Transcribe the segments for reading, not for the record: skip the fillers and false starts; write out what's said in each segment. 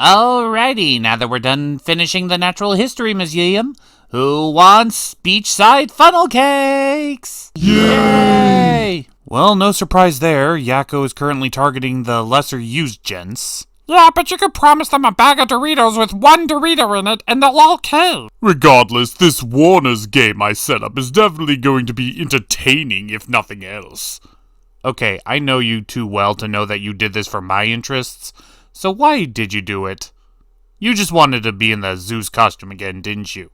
Alrighty, now that we're done finishing the Natural History Museum, who wants beachside funnel cakes? Yay! Well, no surprise there. Yakko is currently targeting the lesser-used gents. Yeah, but you could promise them a bag of Doritos with one Dorito in it, and they'll all cave. Regardless, this Warner's game I set up is definitely going to be entertaining, if nothing else. Okay, I know you too well to know that you did this for my interests, so why did you do it? You just wanted to be in the Zeus costume again, didn't you?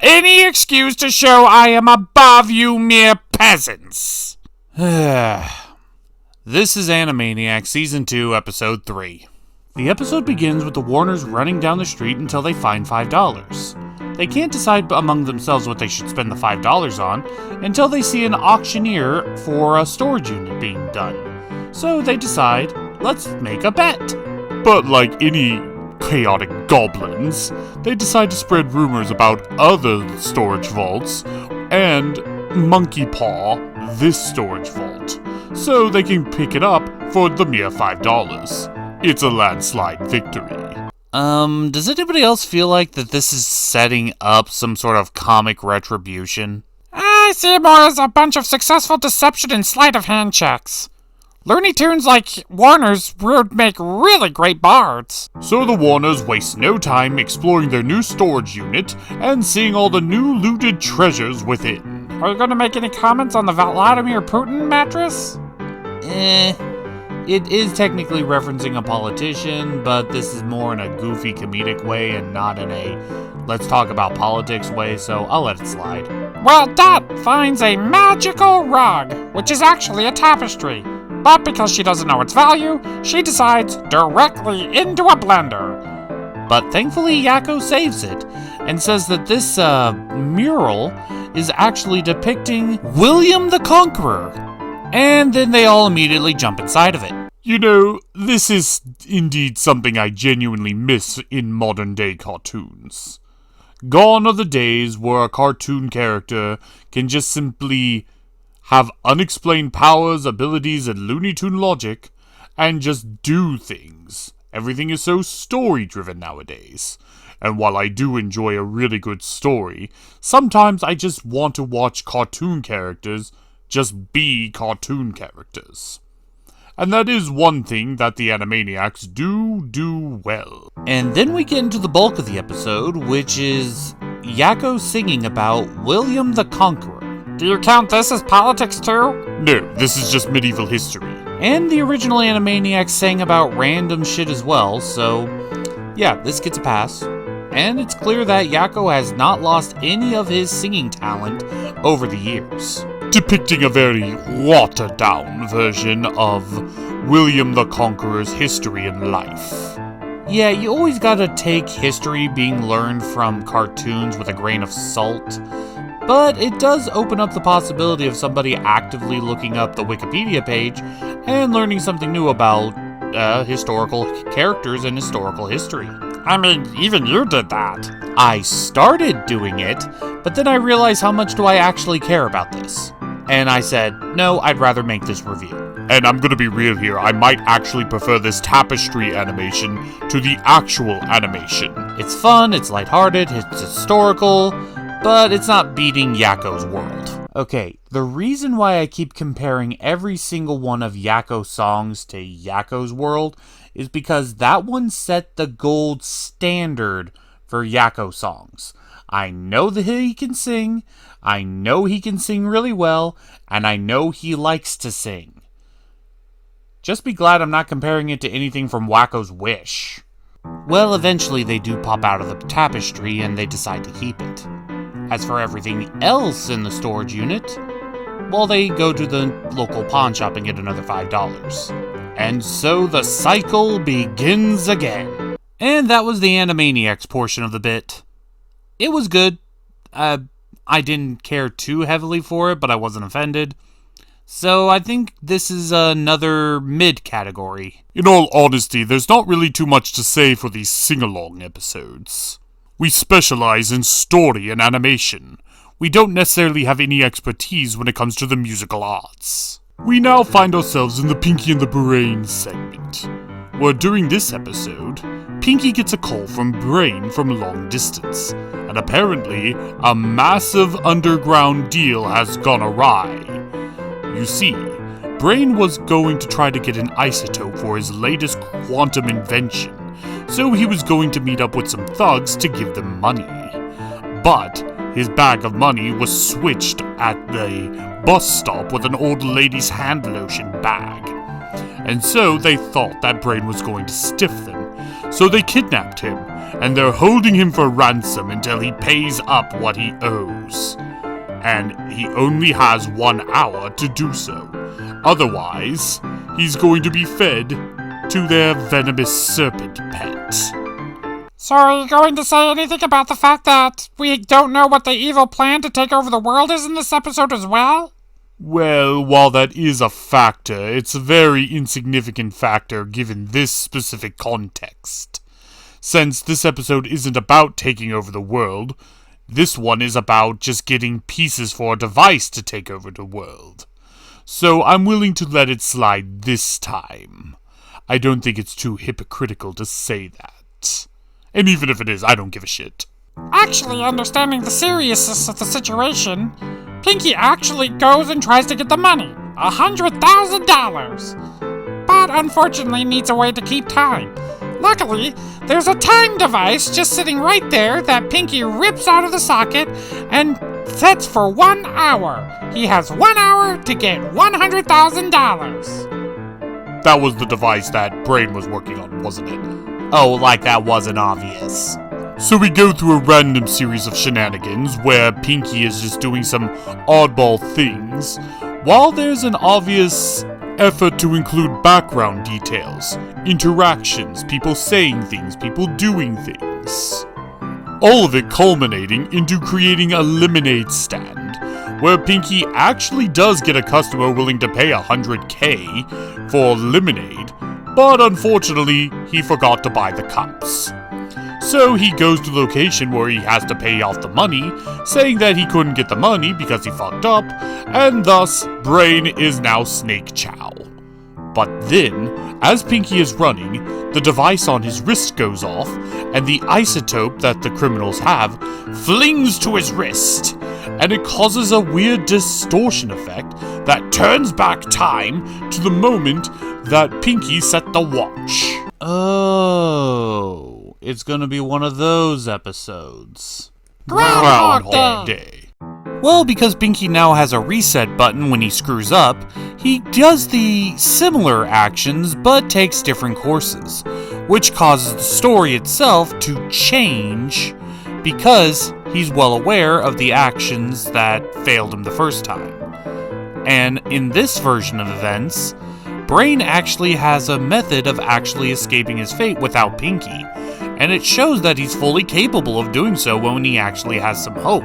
Any excuse to show I am above you mere peasants. This is Animaniacs Season 2, Episode 3. The episode begins with the Warners running down the street until they find $5. They can't decide among themselves what they should spend the $5 on until they see an auctioneer for a storage unit being done. So they decide, let's make a bet. But like any chaotic goblins, they decide to spread rumors about other storage vaults and Monkey Paw, this storage vault, so they can pick it up for the mere $5. It's a landslide victory. Does anybody else feel like that this is setting up some sort of comic retribution? I see it more as a bunch of successful deception and sleight of hand checks. Looney Tunes like Warner's would make really great bards. So the Warners waste no time exploring their new storage unit and seeing all the new looted treasures within. Are you going to make any comments on the Vladimir Putin mattress? It is technically referencing a politician, but this is more in a goofy comedic way and not in a let's talk about politics way, so I'll let it slide. Well, Dot finds a magical rug, which is actually a tapestry. But because she doesn't know its value, she decides directly into a blender. But thankfully, Yakko saves it and says that this mural is actually depicting William the Conqueror. And then they all immediately jump inside of it. You know, this is indeed something I genuinely miss in modern-day cartoons. Gone are the days where a cartoon character can just simply have unexplained powers, abilities, and Looney Tune logic, and just do things. Everything is so story-driven nowadays. And while I do enjoy a really good story, sometimes I just want to watch cartoon characters just be cartoon characters. And that is one thing that the Animaniacs do well. And then we get into the bulk of the episode, which is Yakko singing about William the Conqueror. Do you count this as politics too? No, this is just medieval history. And the original Animaniacs sang about random shit as well, so yeah, this gets a pass. And it's clear that Yakko has not lost any of his singing talent over the years. Depicting a very watered-down version of William the Conqueror's history and life. Yeah, you always gotta take history being learned from cartoons with a grain of salt, but it does open up the possibility of somebody actively looking up the Wikipedia page and learning something new about historical characters and historical history. I mean, even you did that. I started doing it, but then I realized how much do I actually care about this. And I said, no, I'd rather make this review. And I'm gonna be real here, I might actually prefer this tapestry animation to the actual animation. It's fun, it's lighthearted, it's historical, but it's not beating Yakko's world. Okay, the reason why I keep comparing every single one of Yakko's songs to Yakko's world is because that one set the gold standard for Yakko songs. I know that he can sing, I know he can sing really well, and I know he likes to sing. Just be glad I'm not comparing it to anything from Wacko's Wish. Well, eventually they do pop out of the tapestry and they decide to keep it. As for everything else in the storage unit, well, they go to the local pawn shop and get another $5. And so the cycle begins again. And that was the Animaniacs portion of the bit. It was good. I didn't care too heavily for it, but I wasn't offended. So I think this is another mid-category. In all honesty, there's not really too much to say for these sing-along episodes. We specialize in story and animation. We don't necessarily have any expertise when it comes to the musical arts. We now find ourselves in the Pinky and the Brain segment, where during this episode, Pinky gets a call from Brain from long distance, and apparently a massive underground deal has gone awry. You see, Brain was going to try to get an isotope for his latest quantum invention, so he was going to meet up with some thugs to give them money. But his bag of money was switched at the bus stop with an old lady's hand lotion bag. And so they thought that Brain was going to stiff them. So they kidnapped him, and they're holding him for ransom until he pays up what he owes. And he only has 1 hour to do so. Otherwise, he's going to be fed to their venomous serpent pet. So are you going to say anything about the fact that we don't know what the evil plan to take over the world is in this episode as well? Well, while that is a factor, it's a very insignificant factor given this specific context. Since this episode isn't about taking over the world, this one is about just getting pieces for a device to take over the world. So I'm willing to let it slide this time. I don't think it's too hypocritical to say that. And even if it is, I don't give a shit. Actually, understanding the seriousness of the situation, Pinky actually goes and tries to get the money, $100,000, but unfortunately needs a way to keep time. Luckily, there's a time device just sitting right there that Pinky rips out of the socket and sets for 1 hour. He has 1 hour to get $100,000. That was the device that Brain was working on, wasn't it? Oh, like that wasn't obvious. So we go through a random series of shenanigans where Pinky is just doing some oddball things, while there's an obvious effort to include background details, interactions, people saying things, people doing things. All of it culminating into creating a lemonade stand, where Pinky actually does get a customer willing to pay $100K for lemonade, but unfortunately, he forgot to buy the cups. So he goes to the location where he has to pay off the money, saying that he couldn't get the money because he fucked up, and thus, Brain is now Snake Chow. But then, as Pinky is running, the device on his wrist goes off, and the isotope that the criminals have flings to his wrist, and it causes a weird distortion effect that turns back time to the moment that Pinky set the watch. Oh, it's gonna be one of those episodes. Groundhog Day! Well, because Pinky now has a reset button when he screws up, he does the similar actions but takes different courses, which causes the story itself to change because he's well aware of the actions that failed him the first time. And in this version of events, Brain actually has a method of actually escaping his fate without Pinky, and it shows that he's fully capable of doing so when he actually has some hope.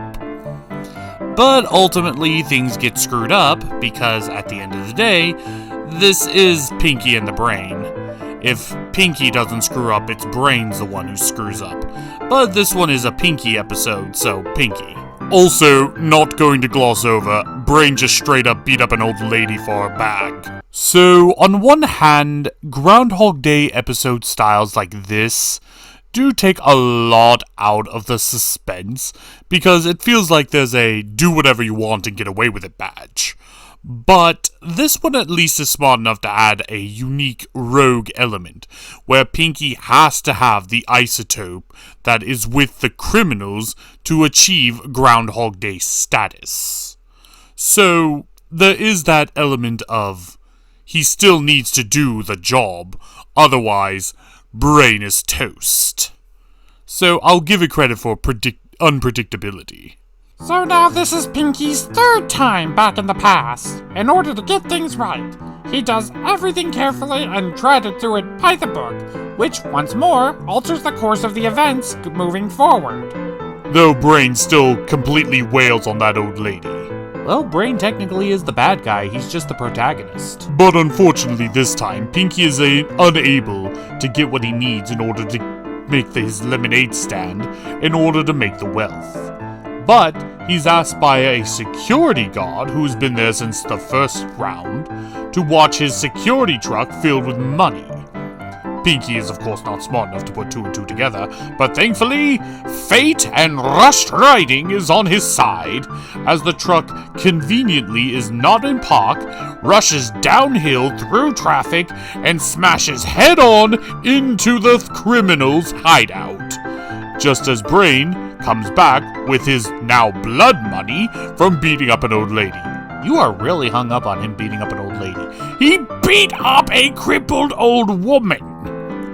But ultimately, things get screwed up because at the end of the day, this is Pinky and the Brain. If Pinky doesn't screw up, it's Brain's the one who screws up. But this one is a Pinky episode, so Pinky. Also, not going to gloss over, Brain just straight up beat up an old lady for a bag. So, on one hand, Groundhog Day episode styles like this do take a lot out of the suspense, because it feels like there's a do whatever you want and get away with it badge. But this one at least is smart enough to add a unique rogue element, where Pinky has to have the isotope that is with the criminals to achieve Groundhog Day status. So, there is that element of he still needs to do the job, otherwise Brain is toast. So I'll give it credit for unpredictability. So now this is Pinky's third time back in the past. In order to get things right, he does everything carefully and tries to do it by the book, which once more alters the course of the events moving forward. Though Brain still completely wails on that old lady. Well, Brain technically is the bad guy, he's just the protagonist. But unfortunately this time, Pinky is unable to get what he needs in order to make his lemonade stand in order to make the wealth. But he's asked by a security guard who's been there since the first round to watch his security truck filled with money. Pinky is of course not smart enough to put two and two together, but thankfully, fate and rushed riding is on his side, as the truck conveniently is not in park, rushes downhill through traffic, and smashes head-on into the criminal's hideout. Just as Brain comes back with his now blood money from beating up an old lady. You are really hung up on him beating up an old lady. He beat up a crippled old woman.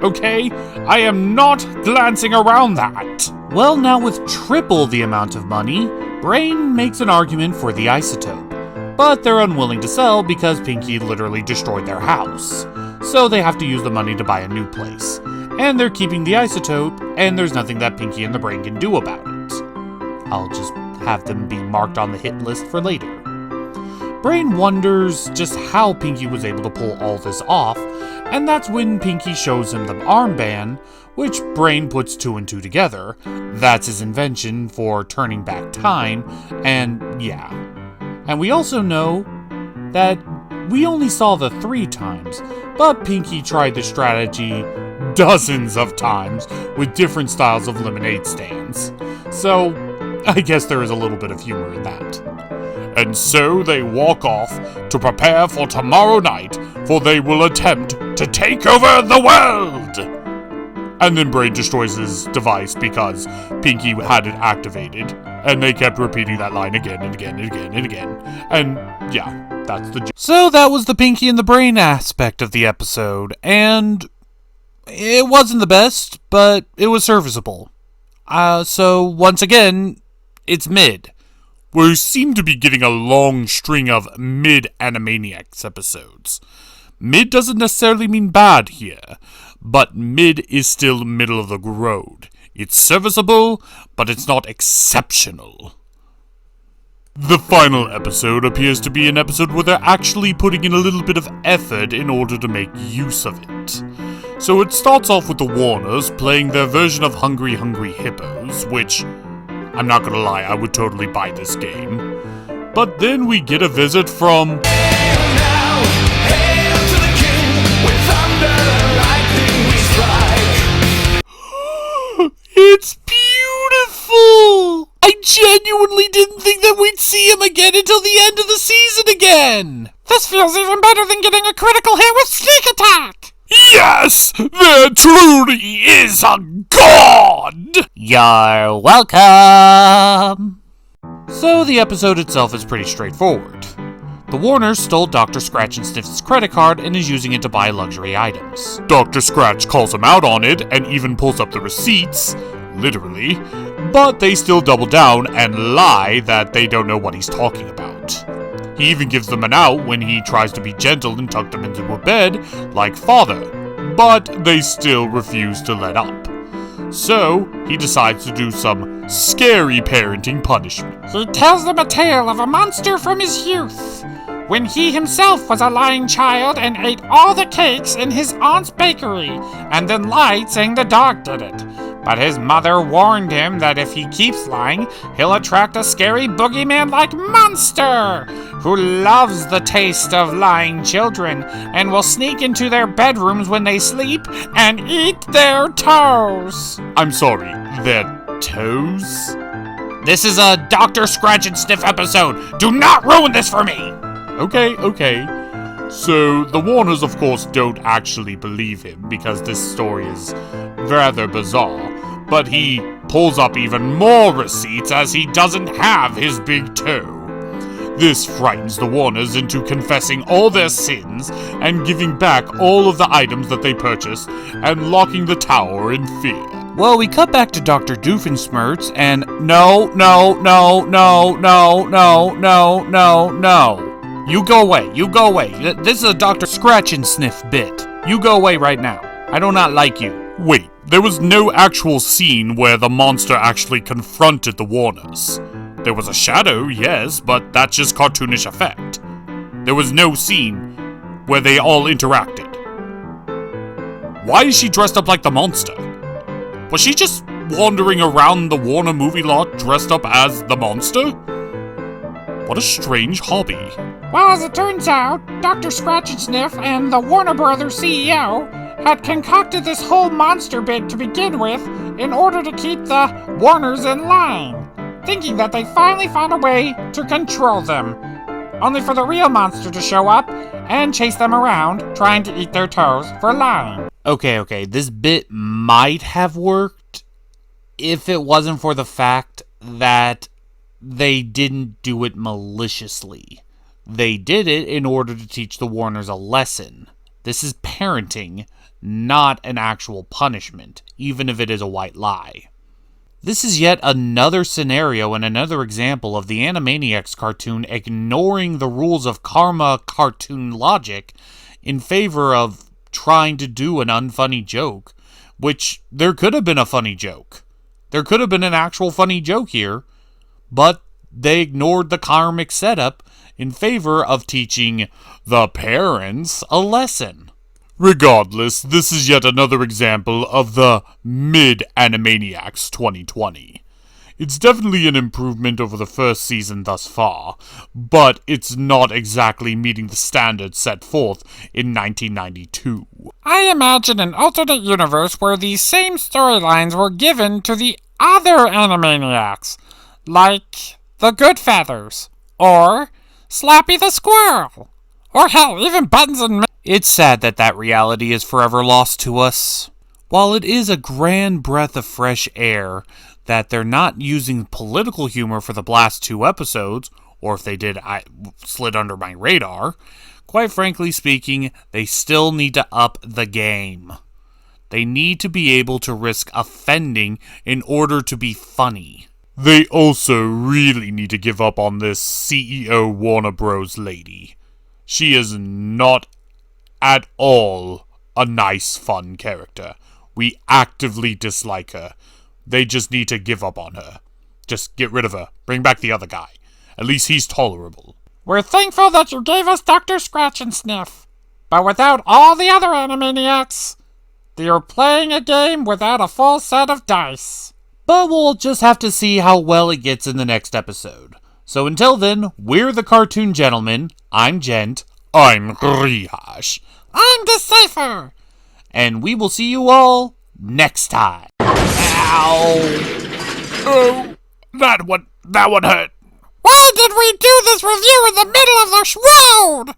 Okay? I am not glancing around that. Well, now with triple the amount of money, Brain makes an argument for the isotope. But they're unwilling to sell because Pinky literally destroyed their house. So they have to use the money to buy a new place. And they're keeping the isotope, and there's nothing that Pinky and the Brain can do about it. I'll just have them be marked on the hit list for later. Brain wonders just how Pinky was able to pull all this off, and that's when Pinky shows him the armband, which Brain puts two and two together. That's his invention for turning back time, and yeah. And we also know that we only saw the 3 times, but Pinky tried the strategy dozens of times with different styles of lemonade stands. So, I guess there is a little bit of humor in that. And so they walk off to prepare for tomorrow night, for they will attempt to take over the world! And then Brain destroys his device because Pinky had it activated, and they kept repeating that line again and again and again and again. And yeah, that's the So that was the Pinky and the Brain aspect of the episode, and it wasn't the best, but it was serviceable. So once again, it's mid. We seem to be getting a long string of mid-Animaniacs episodes. Mid doesn't necessarily mean bad here, but mid is still middle of the road. It's serviceable, but it's not exceptional. The final episode appears to be an episode where they're actually putting in a little bit of effort in order to make use of it. So it starts off with the Warners playing their version of Hungry Hungry Hippos, which, I'm not gonna lie, I would totally buy this game. But then we get a visit from... Hail now, hail to the king, with thunder and lightning we strike. It's beautiful! I genuinely didn't think that we'd see him again until the end of the season again! This feels even better than getting a critical hit with Sneak Attack! Yes! There truly is a god! You're welcome! So the episode itself is pretty straightforward. The Warners stole Dr. Scratch and Sniff's credit card and is using it to buy luxury items. Dr. Scratch calls him out on it and even pulls up the receipts, literally, but they still double down and lie that they don't know what he's talking about. He even gives them an out when he tries to be gentle and tuck them into a bed, like father, but they still refuse to let up. So, he decides to do some scary parenting punishment. He tells them a tale of a monster from his youth, when he himself was a lying child and ate all the cakes in his aunt's bakery, and then lied saying the dog did it. But his mother warned him that if he keeps lying, he'll attract a scary boogeyman-like monster, who loves the taste of lying children, and will sneak into their bedrooms when they sleep and eat their toes. I'm sorry, their toes? This is a Dr. Scratch and Sniff episode. Do not ruin this for me! Okay. So, the Warners, of course, don't actually believe him because this story is rather bizarre, but he pulls up even more receipts as he doesn't have his big toe. This frightens the Warners into confessing all their sins and giving back all of the items that they purchased and locking the tower in fear. Well, we cut back to Dr. Doofenshmirtz and no. You go away. This is a Dr. Scratch and Sniff bit. You go away right now. I do not like you. Wait, there was no actual scene where the monster actually confronted the Warners. There was a shadow, yes, but that's just cartoonish effect. There was no scene where they all interacted. Why is she dressed up like the monster? Was she just wandering around the Warner movie lot dressed up as the monster? What a strange hobby. Well, as it turns out, Dr. Scratch and Sniff and the Warner Brothers CEO had concocted this whole monster bit to begin with in order to keep the Warners in line, thinking that they finally found a way to control them, only for the real monster to show up and chase them around, trying to eat their toes for lying. Okay, this bit might have worked if it wasn't for the fact that they didn't do it maliciously. They did it in order to teach the Warners a lesson. This is parenting, not an actual punishment, even if it is a white lie. This is yet another scenario and another example of the Animaniacs cartoon ignoring the rules of karma cartoon logic in favor of trying to do an unfunny joke, which there could have been a funny joke. There could have been an actual funny joke here, but they ignored the karmic setup in favor of teaching the parents a lesson. Regardless, this is yet another example of the mid-Animaniacs 2020. It's definitely an improvement over the first season thus far, but it's not exactly meeting the standards set forth in 1992. I imagine an alternate universe where these same storylines were given to the other Animaniacs, like the Goodfeathers, or Slappy the Squirrel, or hell, even Buttons and It's sad that reality is forever lost to us. While it is a grand breath of fresh air that they're not using political humor for the last 2 episodes, or if they did, I slid under my radar. Quite frankly speaking, they still need to up the game. They need to be able to risk offending in order to be funny. They also really need to give up on this CEO Warner Bros. Lady. She is not at all a nice, fun character. We actively dislike her. They just need to give up on her. Just get rid of her. Bring back the other guy. At least he's tolerable. We're thankful that you gave us Dr. Scratch and Sniff, but without all the other Animaniacs, you're playing a game without a full set of dice. But we'll just have to see how well it gets in the next episode. So until then, we're the Cartoon Gentlemen. I'm Gent. I'm Rihash. I'm Decipher. And we will see you all next time. Ow! Oh, that one hurt. Why did we do this review in the middle of the road?